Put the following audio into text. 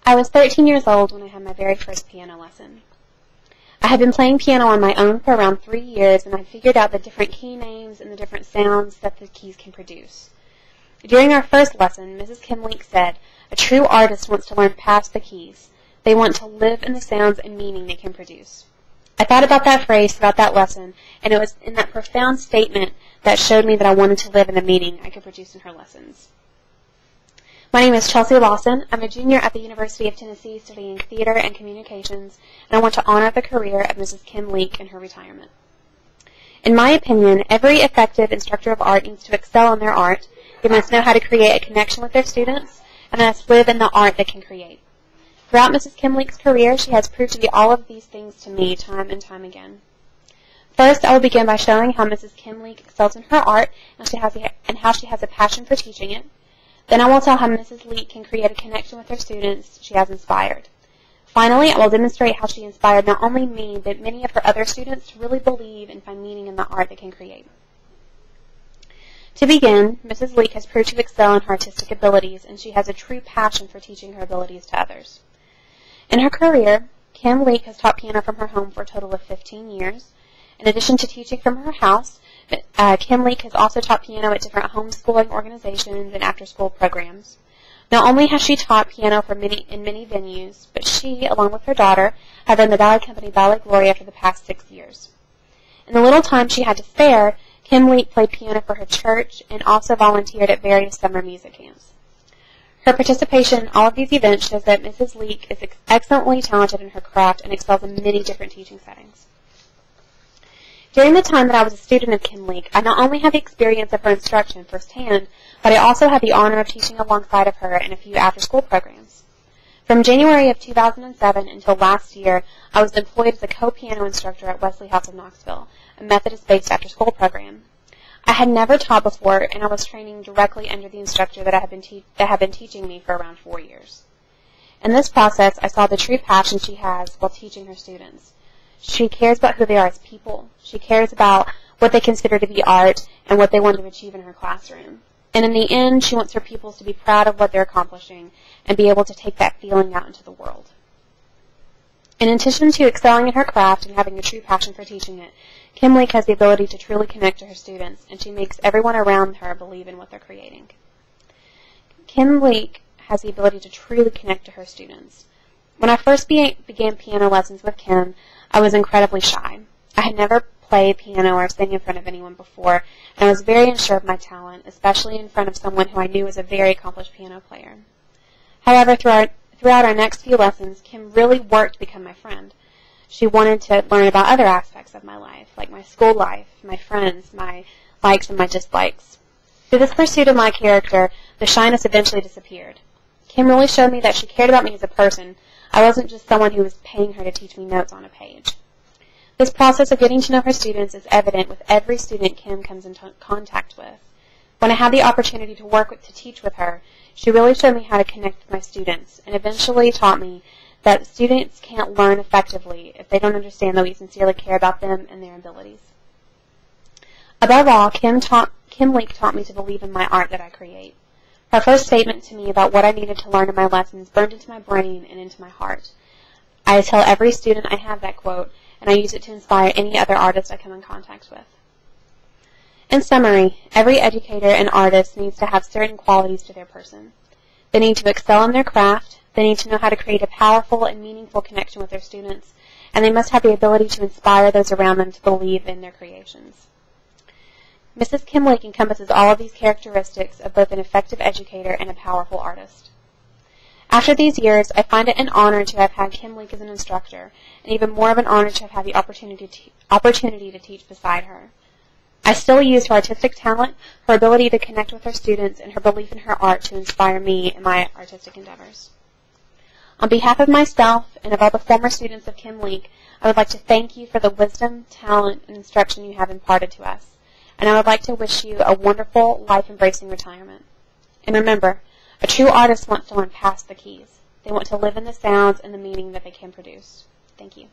I was 13 years old when I had my very first piano lesson. I had been playing piano on my own for around 3 years, and I figured out the different key names and the different sounds that the keys can produce. During our first lesson, Mrs. Kim Leek said, "A true artist wants to learn past the keys. They want to live in the sounds and meaning they can produce." I thought about that phrase throughout that lesson, and it was in that profound statement that showed me that I wanted to live in the meaning I could produce in her lessons. My name is Chelsea Lawson. I'm a junior at the University of Tennessee studying theater and communications, and I want to honor the career of Mrs. Kim Leek in her retirement. In my opinion, every effective instructor of art needs to excel in their art. They must know how to create a connection with their students, and must live in the art they can create. Throughout Mrs. Kim Leek's career, she has proved to be all of these things to me time and time again. First, I will begin by showing how Mrs. Kim Leek excels in her art and how she has a passion for teaching it. Then I will tell how Mrs. Leek can create a connection with her students she has inspired. Finally, I will demonstrate how she inspired not only me, but many of her other students to really believe and find meaning in the art they can create. To begin, Mrs. Leek has proved to excel in her artistic abilities, and she has a true passion for teaching her abilities to others. In her career, Kim Leek has taught piano from her home for a total of 15 years. In addition to teaching from her house, Kim Leek has also taught piano at different homeschooling organizations and after-school programs. Not only has she taught piano in many venues, but she, along with her daughter, have run the ballet company Ballet Gloria for the past 6 years. In the little time she had to spare, Kim Leek played piano for her church and also volunteered at various summer music camps. Her participation in all of these events shows that Mrs. Leek is excellently talented in her craft and excels in many different teaching settings. During the time that I was a student of Kim Leek, I not only had the experience of her instruction firsthand, but I also had the honor of teaching alongside of her in a few after-school programs. From January of 2007 until last year, I was employed as a co-piano instructor at Wesley House of Knoxville, a Methodist-based after-school program. I had never taught before, and I was training directly under the instructor that had been teaching me for around 4 years. In this process, I saw the true passion she has while teaching her students. She cares about who they are as people. She cares about what they consider to be art and what they want to achieve in her classroom. And in the end, she wants her pupils to be proud of what they're accomplishing and be able to take that feeling out into the world. In addition to excelling in her craft and having a true passion for teaching it, Kim Leek has the ability to truly connect to her students, and she makes everyone around her believe in what they're creating. Kim Leek has the ability to truly connect to her students. When I first began piano lessons with Kim, I was incredibly shy. I had never played piano or sang in front of anyone before, and I was very unsure of my talent, especially in front of someone who I knew was a very accomplished piano player. However, throughout our next few lessons, Kim really worked to become my friend. She wanted to learn about other aspects of my life, like my school life, my friends, my likes and my dislikes. Through this pursuit of my character, the shyness eventually disappeared. Kim really showed me that she cared about me as a person. I wasn't just someone who was paying her to teach me notes on a page. This process of getting to know her students is evident with every student Kim comes into contact with. When I had the opportunity to teach with her, she really showed me how to connect with my students and eventually taught me that students can't learn effectively if they don't understand that we sincerely care about them and their abilities. Above all, Kim Leek taught me to believe in my art that I create. Her first statement to me about what I needed to learn in my lessons burned into my brain and into my heart. I tell every student I have that quote, and I use it to inspire any other artist I come in contact with. In summary, every educator and artist needs to have certain qualities to their person. They need to excel in their craft, they need to know how to create a powerful and meaningful connection with their students, and they must have the ability to inspire those around them to believe in their creations. Mrs. Kim Leek encompasses all of these characteristics of both an effective educator and a powerful artist. After these years, I find it an honor to have had Kim Leek as an instructor, and even more of an honor to have had the opportunity to teach beside her. I still use her artistic talent, her ability to connect with her students, and her belief in her art to inspire me in my artistic endeavors. On behalf of myself and of all the former students of Kim Leek, I would like to thank you for the wisdom, talent, and instruction you have imparted to us. And I would like to wish you a wonderful, life-embracing retirement. And remember, a true artist wants to learn past the keys. They want to live in the sounds and the meaning that they can produce. Thank you.